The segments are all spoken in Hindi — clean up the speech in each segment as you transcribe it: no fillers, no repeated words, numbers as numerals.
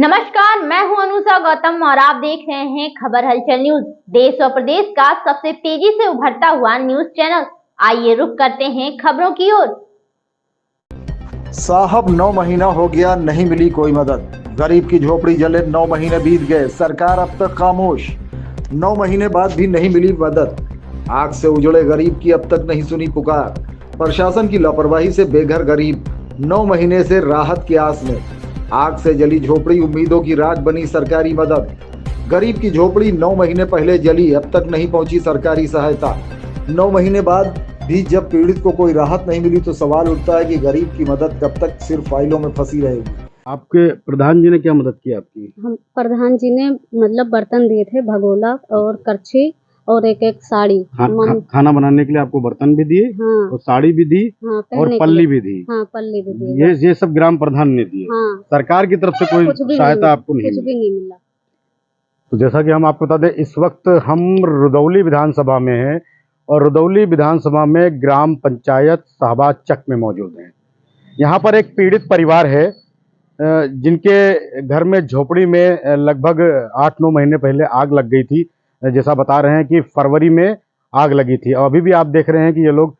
नमस्कार, मैं हूं अनुषा गौतम और आप देख रहे हैं खबर हलचल न्यूज। देश और प्रदेश का सबसे तेजी से उभरता हुआ न्यूज चैनल। आइए रुक करते हैं खबरों की ओर। साहब 9 महीना हो गया, नहीं मिली कोई मदद। गरीब की झोपड़ी जले 9 महीने बीत गए, सरकार अब तक खामोश। 9 महीने बाद भी नहीं मिली मदद। आग से उजड़े गरीब की अब तक नहीं सुनी पुकार। प्रशासन की लापरवाही से बेघर गरीब 9 महीने से राहत की आस में। आग से जली झोपड़ी उम्मीदों की राख बनी सरकारी मदद। गरीब की झोपड़ी 9 महीने पहले जली, अब तक नहीं पहुंची सरकारी सहायता। 9 महीने बाद भी जब पीड़ित को कोई राहत नहीं मिली तो सवाल उठता है कि गरीब की मदद कब तक सिर्फ फाइलों में फंसी रहेगी। आपके प्रधान जी ने क्या मदद की आपकी? हम प्रधान जी ने मतलब बर्तन दिए थे, भगोला और करछी और एक साड़ी। खाना बनाने के लिए आपको बर्तन भी दिए, हाँ, और साड़ी भी दी, हाँ, और पल्ली भी दी। हाँ, पल्ली भी दी। ये सब ग्राम प्रधान ने दिए। हाँ, सरकार की तरफ से कोई सहायता आपको नहीं कुछ भी नहीं मिला। तो जैसा कि हम आपको बता दें, इस वक्त हम रुदौली विधानसभा में हैं और रुदौली विधानसभा में ग्राम पंचायत शाहबाद चक में मौजूद हैं। यहाँ पर एक पीड़ित परिवार है जिनके घर में झोपड़ी में लगभग 8-9 महीने पहले आग लग गई थी। जैसा बता रहे हैं कि फरवरी में आग लगी थी और अभी भी आप देख रहे हैं कि ये लोग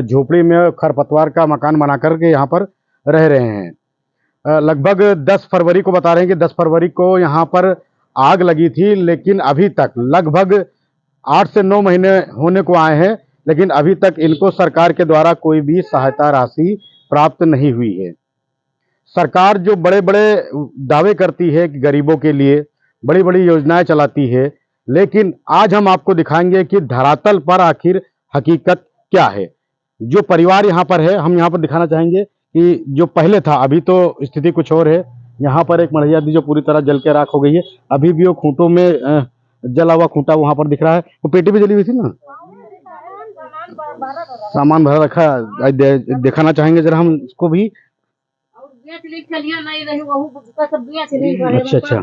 झोपड़ी में खरपतवार का मकान बना करके यहाँ पर रह रहे हैं। लगभग 10 फरवरी को बता रहे हैं कि 10 फरवरी को यहाँ पर आग लगी थी, लेकिन अभी तक लगभग 8 से 9 महीने होने को आए हैं, लेकिन अभी तक इनको सरकार के द्वारा कोई भी सहायता राशि प्राप्त नहीं हुई है। सरकार जो बड़े बड़े दावे करती है कि गरीबों के लिए बड़ी बड़ी योजनाएं चलाती है, लेकिन आज हम आपको दिखाएंगे कि धरातल पर आखिर हकीकत क्या है। जो परिवार यहाँ पर है, हम यहाँ पर दिखाना चाहेंगे कि जो पहले था, अभी तो स्थिति कुछ और है। यहाँ पर एक मढ़ैया थी जो पूरी तरह जल के राख हो गई है। अभी भी वो खूंटों में जला हुआ खूंटा वहां पर दिख रहा है। वो पेटी भी जली हुई थी ना, सामान भरा रखा। दिखाना चाहेंगे जरा हम इसको भी। अच्छा अच्छा,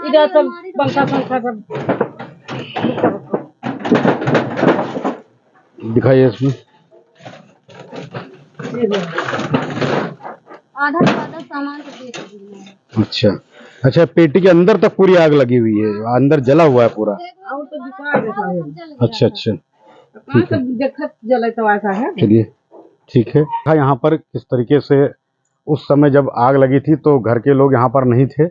इधर सब पंखा सब दिखाइए इसमें। आधा सामान तो अच्छा अच्छा, पेटी के अंदर तक पूरी आग लगी हुई है, अंदर जला हुआ है पूरा। अच्छा अच्छा, ठीक है, चलिए ठीक है। यहाँ पर किस तरीके से उस समय जब आग लगी थी तो घर के लोग यहाँ पर नहीं थे।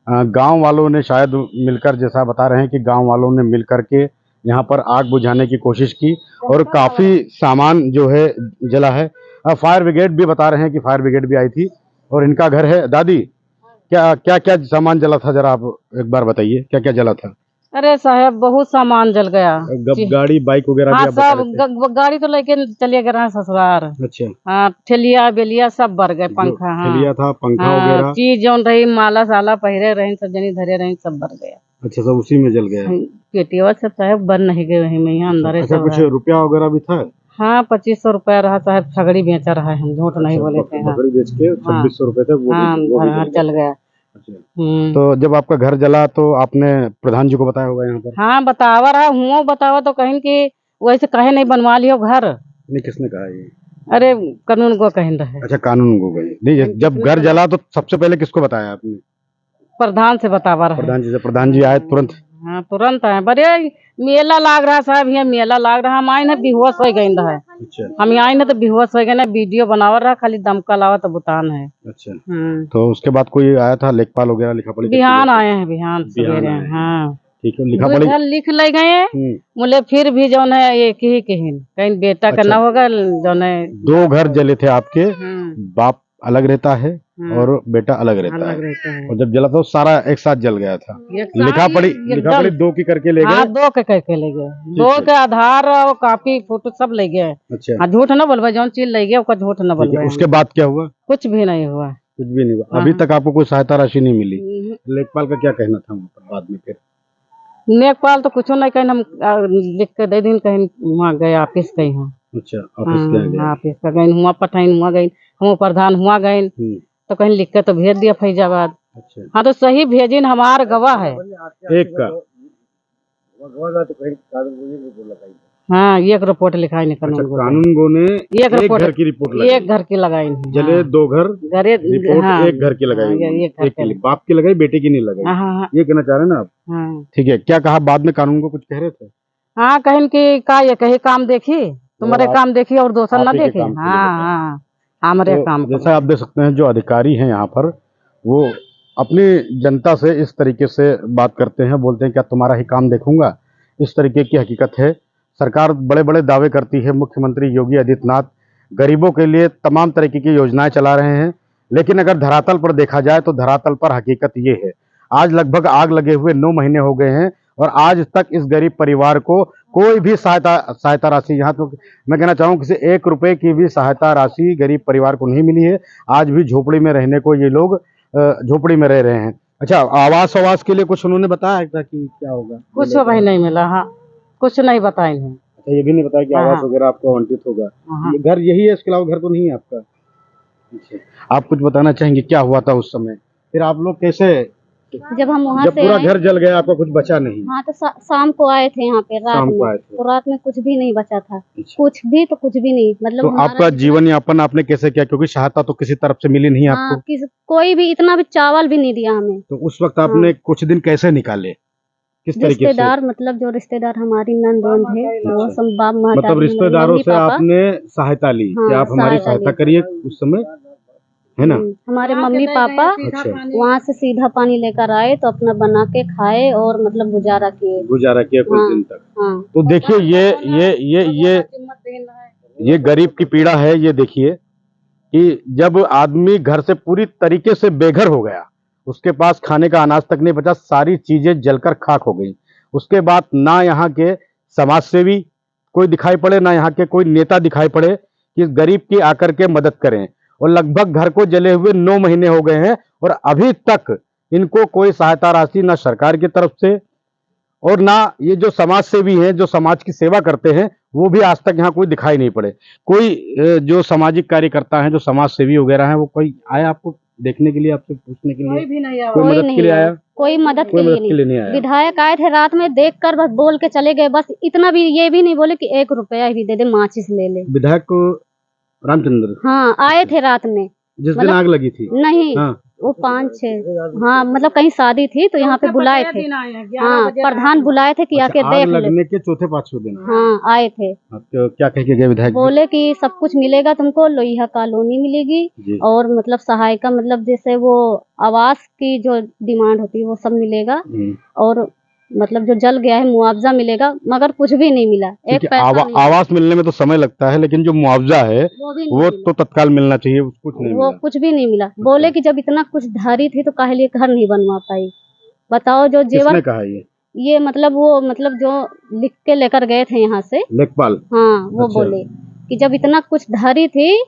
गांव वालों ने शायद मिलकर, जैसा बता रहे हैं कि गांव वालों ने मिलकर के यहाँ पर आग बुझाने की कोशिश की और काफ़ी सामान जो है जला है। फायर ब्रिगेड भी बता रहे हैं कि फायर ब्रिगेड भी आई थी और इनका घर है। दादी, क्या क्या क्या सामान जला था, जरा आप एक बार बताइए क्या क्या जला था? अरे साहब, बहुत सामान जल गया। गाड़ी बाइक वगैरह? हाँ, सब गाड़ी तो लेके चले गए ससुराल। अच्छा हाँ, ठेलिया बेलिया सब भर गए। पंखा, हाँ, ठेलिया था, पंखा वगैरह, चीज जो रही, माला साला पहिरे रही, सब जनी धरे रही, सब भर गया। अच्छा, सब उसी में जल गया। पेटिया सब साहब बन नहीं गए वही में, यहाँ अंदर। अच्छा, कुछ रुपया वगैरह भी था? हाँ, 2500 रुपया रहा साहब। छगड़ी बेचा रहा है, हम झूठ नहीं बोले थे। छगड़ी बेच के 2600 रुपए थे, वो जल गया। तो जब आपका घर जला तो आपने प्रधान जी को बताया होगा यहाँ पर? हाँ, बतावा रहा हूँ, बतावा तो कहीं कि वैसे कहे नहीं बनवा लियो घर। नहीं, किसने कहा ये? अरे कानून को कहीं रहे। अच्छा, कानून को गई नहीं। जब घर जला तो सबसे पहले किसको बताया आपने? प्रधान से बतावा रहा। प्रधान जी से? प्रधान जी आए तुरंत? हाँ, तुरंत आए। बड़े मेला लाग रहा साहब, ये मेला लाग रहा। हम आए ना बेहोश हो गए रहा। अच्छा, हम आए ना तो बेहोश हो गए ना। वीडियो बनावा रहा, खाली दमका लावा तो बुतान है। अच्छा, तो उसके बाद कोई आया था, लेखपाल वगैरह, लिखा पढ़ी? बिहान आए हैं, बिहान सवेरे। हाँ, ठीक है, लिखा पढ़ी लिख ले गए। बोले फिर भी जो है एक ही कहीं कहीं बेटा का न होगा जो है। 2 घर जले थे आपके, बाप अलग रहता है और बेटा अलग रहता है। और जब जला तो सारा एक साथ जल गया था। लिखा पढ़ी 2 की करके ले गए? 2 के करके ले गए। 2 के आधार और कॉपी फोटो सब ले गए। अच्छा, झूठ न बोलबे, जो चीज ले गए उसका झूठ न बोलबे। उसके बाद क्या हुआ? कुछ भी नहीं हुआ। कुछ भी नहीं हुआ? अभी तक आपको कोई सहायता राशि नहीं मिली? लेखपाल का क्या कहना था वहाँ पर बाद में? फिर लेखपाल तो कुछ नहीं, कहीं हम लिख के दे दिन, कहीं वहाँ गए ऑफिस कहीं। अच्छा, ऑफिस गए? ऑफिस का गए हुआ, पठाइन हुआ गई, हम प्रधान हुआ गए तो कहीं लिख के तो भेज दिया फैजाबाद। अच्छा, हाँ, तो सही भेजिन, हमार गवाह है। एक का हाँ, एक रिपोर्ट लिखाई अच्छा, कानून कानून गो ने एक रिपोर्ट घर की रिपोर्ट लगाई, एक घर की लगाई जले 2 घर घरे रिपोर्ट हाँ, एक घर की लगाई हाँ, उन्होंने। एक घर एक के की बाप की लगाई, बेटे की नहीं लगाई, हाँ हाँ ये कहना चाह रहे हैं ना आप? हाँ ठीक है, क्या कहा बाद में? कानून को कुछ कह रहे थे? हाँ, कहीं कि का ये कहीं काम देखी तुम्हारे आप- काम देखी और दूसरा आप ना ही के देखे। काम के लिए हाँ हाँ, हमारे तो काम जैसा आप देख सकते हैं, जो अधिकारी हैं यहाँ पर, वो अपनी जनता से इस तरीके से बात करते हैं, बोलते हैं क्या तुम्हारा ही काम देखूंगा, इस तरीके की हकीकत है। सरकार बड़े बड़े दावे करती है, मुख्यमंत्री योगी आदित्यनाथ गरीबों के लिए तमाम तरीके की योजनाएं चला रहे हैं, लेकिन अगर धरातल पर देखा जाए तो धरातल पर हकीकत ये है, आज लगभग आग लगे हुए 9 महीने हो गए हैं और आज तक इस गरीब परिवार को कोई भी सहायता राशि, यहाँ तो मैं कहना चाहूँ किसी 1 रुपए की भी सहायता राशि गरीब परिवार को नहीं मिली है। आज भी झोपड़ी में रहने को ये लोग झोपड़ी में रह रहे हैं। अच्छा, आवास के लिए कुछ उन्होंने बताया था कि क्या होगा? कुछ भाई नहीं मिला। हाँ, कुछ नहीं बताए हैं। अच्छा, ये भी नहीं बताया कि हाँ, आवास वगैरह आपको आवंटित होगा? हाँ। ये घर यही है, इसके अलावा घर तो नहीं है आपका? अच्छा, आप कुछ बताना चाहेंगे क्या हुआ था उस समय? फिर आप लोग कैसे, जब हम वहाँ जब से पूरा आए, घर जल गया, आपका कुछ बचा नहीं? हाँ तो शाम को आए थे यहाँ पे, रात शाम को में आए थे। तो रात में कुछ भी नहीं बचा था। अच्छा। कुछ भी तो कुछ भी नहीं, मतलब तो हमारा आपका जीवन यापन आपने कैसे किया, क्योंकि सहायता तो किसी तरफ से मिली नहीं हाँ, आपको? कोई भी इतना भी चावल भी नहीं दिया हमें। तो उस वक्त आपने कुछ दिन कैसे निकाले, किस तरीके से? रिश्तेदार, मतलब जो रिश्तेदार हमारी नंदोन है वो सब बाप महतारी, मतलब रिश्तेदारों मम्मी से पापा, आपने सहायता ली कि हाँ, आप हमारी सहायता सहायता ली। करिए उस समय, है ना? हमारे मम्मी पापा अच्छा, वहाँ से सीधा पानी लेकर आए तो अपना बना के खाए और मतलब गुजारा किए। गुजारा किया कुछ हाँ, दिन तक। हाँ। तो देखिए, ये गरीब की पीड़ा है। ये देखिए कि जब आदमी घर से पूरी तरीके से बेघर हो गया, उसके पास खाने का अनाज तक नहीं बचा, सारी चीजें जलकर खाक हो गई, उसके बाद ना यहाँ के समाज सेवी कोई दिखाई पड़े, ना यहाँ के कोई नेता दिखाई पड़े कि इस गरीब की आकर के मदद करें, और लगभग घर को जले हुए 9 महीने हो गए हैं और अभी तक इनको कोई सहायता राशि ना सरकार की तरफ से, और ना ये जो समाज सेवी हैं, जो समाज की सेवा करते हैं, वो भी आज तक यहाँ कोई दिखाई नहीं पड़े। कोई जो सामाजिक कार्यकर्ता हैं, जो समाज सेवी वगैरह हैं, वो कोई आया आपको देखने के लिए, आपसे पूछने के लिए? कोई भी नहीं आया। कोई मदद के लिए आया? कोई मदद कोई के मदद के लिए लिए नहीं आया। विधायक आए थे रात में, देख कर बस बोल के चले गए, बस इतना भी, ये भी नहीं बोले कि 1 रुपया भी दे दे, माचिस ले ले। विधायक को रामचंद्र हाँ, आए थे रात में, जिस दिन मतलब- आग लगी थी? नहीं हाँ, वो 5-6, हाँ मतलब कहीं शादी थी तो यहाँ पे बुलाए थे। हाँ, प्रधान बुलाए थे कि आके अच्छा, आग देख ले। लगने के चौथे 5वें दिन हाँ, आए थे, तो क्या कह के गए विधायक जी? बोले कि सब कुछ मिलेगा तुमको, लोहिया कॉलोनी मिलेगी जी। और मतलब सहायता, मतलब जैसे वो आवास की जो डिमांड होती है वो सब मिलेगा, और मतलब जो जल गया है मुआवजा मिलेगा, मगर कुछ भी नहीं मिला, एक ठीक है, पैसा नहीं। आवास मिलने में तो समय लगता है, लेकिन जो मुआवजा है वो भी नहीं वो मिला। तो तत्काल मिलना चाहिए, कुछ नहीं वो मिला। कुछ भी नहीं मिला। बोले कि जब इतना कुछ धारी थी तो काहे लिए घर नहीं बनवा पाई, बताओ। जो किसने जेवर, कहा ये? ये मतलब वो, मतलब जो लिख के लेकर गए थे यहाँ से, लेखपाल? हाँ, वो अच्छा। बोले कि जब इतना कुछ धरी थी,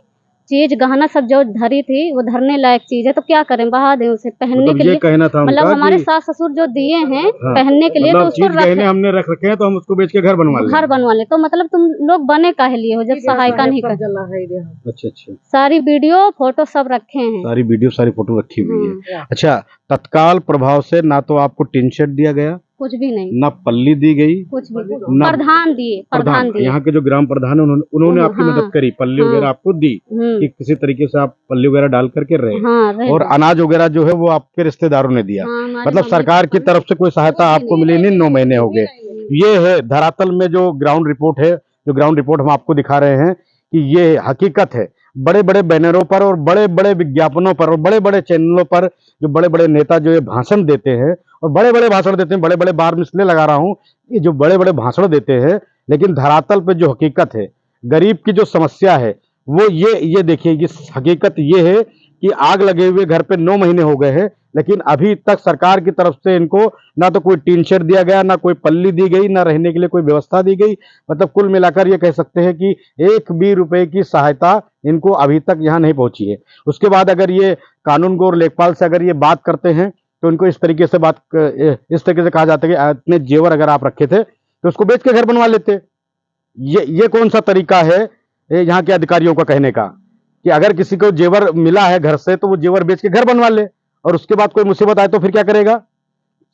चीज गहना सब जो धरी थी वो धरने लायक चीज है, तो क्या करें, बहा दें उसे पहनने मतलब के ये लिए। कहना था मतलब उनका हमारे कि सास ससुर जो दिए हैं हाँ, पहनने के लिए, मतलब तो उसको चीज गहने हमने रख रखे हैं तो हम उसको बेच के घर बनवा लें। घर बनवा ले, तो मतलब तुम लोग बने काहे लिए हो जब सहायता नहीं कर। अच्छा अच्छा, सारी वीडियो फोटो सब रखे हैं। सारी वीडियो सारी फोटो रखी हुई है। अच्छा, तत्काल प्रभाव से ना तो आपको टीन शेड दिया गया, कुछ भी नहीं, ना पल्ली दी गई, कुछ भी। ना प्रधान दिए, प्रधान दिए। यहाँ के जो ग्राम प्रधान है उन्होंने आपकी हाँ, मदद करी, पल्ली हाँ, वगैरह आपको दी कि किसी तरीके से आप पल्ली वगैरह डाल करके रहे, हाँ, रहे। और अनाज वगैरह जो है वो आपके रिश्तेदारों ने दिया। हाँ, हमारे मतलब मम्मी सरकार की पापा तरफ से कोई सहायता आपको मिली नहीं, 9 महीने हो गए। ये है धरातल में जो ग्राउंड रिपोर्ट है, जो ग्राउंड रिपोर्ट हम आपको दिखा रहे हैं कि ये हकीकत है। बड़े बड़े बैनरों पर और बड़े बड़े विज्ञापनों पर और बड़े बड़े चैनलों पर जो बड़े बड़े नेता जो ये भाषण देते हैं, और बड़े बड़े भाषण देते हैं, बड़े बड़े बार में इसलिए लगा रहा हूं, ये जो बड़े बड़े भाषण देते हैं, लेकिन धरातल पे जो हकीकत है, गरीब की जो समस्या है, वो ये देखिए, ये हकीकत ये है कि आग लगे हुए घर पे 9 महीने हो गए हैं, लेकिन अभी तक सरकार की तरफ से इनको ना तो कोई टीन शेड दिया गया, ना कोई पल्ली दी गई, ना रहने के लिए कोई व्यवस्था दी गई। मतलब कुल मिलाकर ये कह सकते हैं कि 1 भी रुपए की सहायता इनको अभी तक यहाँ नहीं पहुंची है। उसके बाद अगर ये कानून गो और लेखपाल से अगर ये बात करते हैं तो इनको इस तरीके से कहा जाता है कि इतने जेवर अगर आप रखे थे तो उसको बेच के घर बनवा लेते। ये कौन सा तरीका है यहाँ के अधिकारियों का कहने का कि अगर किसी को जेवर मिला है घर से तो वो जेवर बेच के घर बनवा ले, और उसके बाद कोई मुसीबत आए तो फिर क्या करेगा?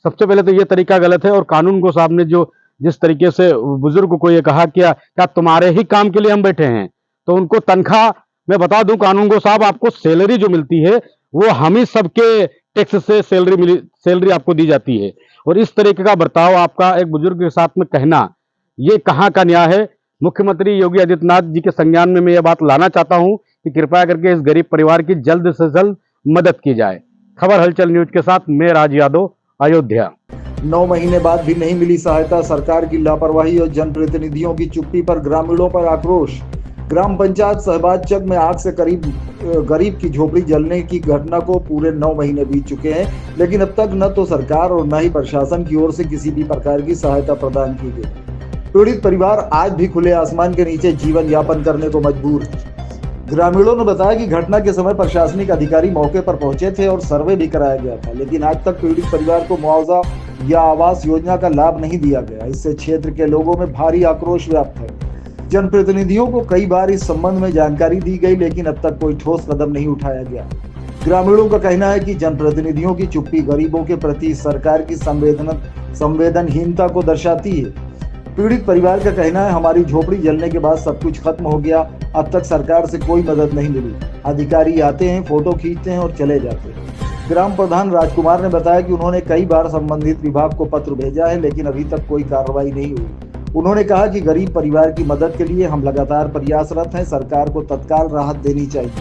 सबसे पहले तो ये तरीका गलत है। और कानून गो साहब ने जो जिस तरीके से बुजुर्ग को ये कहा क्या तुम्हारे ही काम के लिए हम बैठे हैं, तो उनको तनख्वाह, मैं बता दूं कानूनगो साहब, आपको सैलरी जो मिलती है वो हम ही सबके टैक्स से सैलरी आपको दी जाती है। और इस तरीके का बर्ताव आपका एक बुजुर्ग के साथ में कहना, ये कहाँ का न्याय है। मुख्यमंत्री योगी आदित्यनाथ जी के संज्ञान में मैं ये बात लाना चाहता हूं कि कृपया करके इस गरीब परिवार की जल्द से जल्द मदद की जाए। खबर हलचल न्यूज के साथ मैं राज यादव, अयोध्या। 9 महीने बाद भी नहीं मिली सहायता, सरकार की लापरवाही और जनप्रतिनिधियों की चुप्पी पर ग्रामीणों पर आक्रोश। ग्राम पंचायत शहबाजचक में आग से गरीब की झोपड़ी जलने की घटना को पूरे 9 महीने बीत चुके हैं, लेकिन अब तक न तो सरकार और न ही प्रशासन की ओर से किसी भी प्रकार की सहायता प्रदान की गई। पीड़ित परिवार आज भी खुले आसमान के नीचे जीवन यापन करने को मजबूर है। ग्रामीणों ने बताया कि घटना के समय प्रशासनिक अधिकारी मौके पर पहुंचे थे और सर्वे भी कराया गया था, लेकिन आज तक पीड़ित परिवार को मुआवजा या आवास योजना का लाभ नहीं दिया गया। इससे क्षेत्र के लोगों में भारी आक्रोश व्याप्त है। जनप्रतिनिधियों को कई बार इस संबंध में जानकारी दी गई, लेकिन अब तक कोई ठोस कदम नहीं उठाया गया। ग्रामीणों का कहना है कि जनप्रतिनिधियों की चुप्पी गरीबों के प्रति सरकार की संवेदनहीनता को दर्शाती है। पीड़ित परिवार का कहना है, हमारी झोपड़ी जलने के बाद सब कुछ खत्म हो गया, अब तक सरकार से कोई मदद नहीं मिली। अधिकारी आते हैं, फोटो खींचते हैं और चले जाते हैं। ग्राम प्रधान राजकुमार ने बताया कि उन्होंने कई बार संबंधित विभाग को पत्र भेजा है, लेकिन अभी तक कोई कार्रवाई नहीं हुई। उन्होंने कहा कि गरीब परिवार की मदद के लिए हम लगातार प्रयासरत हैं, सरकार को तत्काल राहत देनी चाहिए।